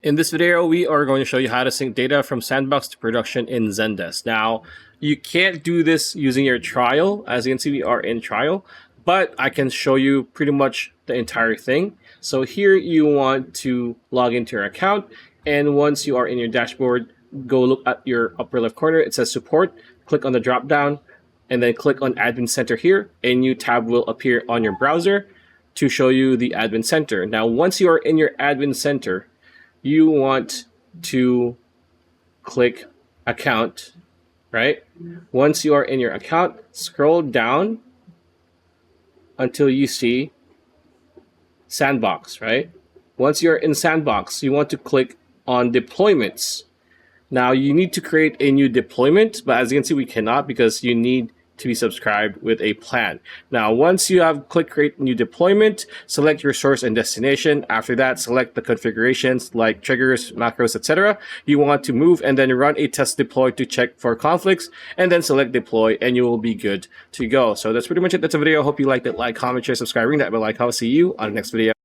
In this video, we are going to show you how to sync data from Sandbox to production in Zendesk. Now, you can't do this using your trial. As you can see, we are in trial, but I can show you pretty much the entire thing. So here you want to log into your account, and once you are in your dashboard, go look at your upper left corner. It says support. Click on the drop down, and then click on Admin Center here. A new tab will appear on your browser to show you the Admin Center. Now, once you are in your Admin Center, you want to click account, right? Once you are in your account, scroll down until you see Sandbox, right? Once you're in Sandbox, you want to click on deployments. Now you need to create a new deployment, but as you can see, we cannot because you need to be subscribed with a plan. Now, once you have clicked create new deployment, select your source and destination. After that, select the configurations like triggers, macros, etc. You want to move and then run a test deploy to check for conflicts, and then select deploy, and you will be good to go. So that's pretty much it. That's a video. Hope you liked it. Like, comment, share, subscribe, ring that bell icon. I'll see you on the next video.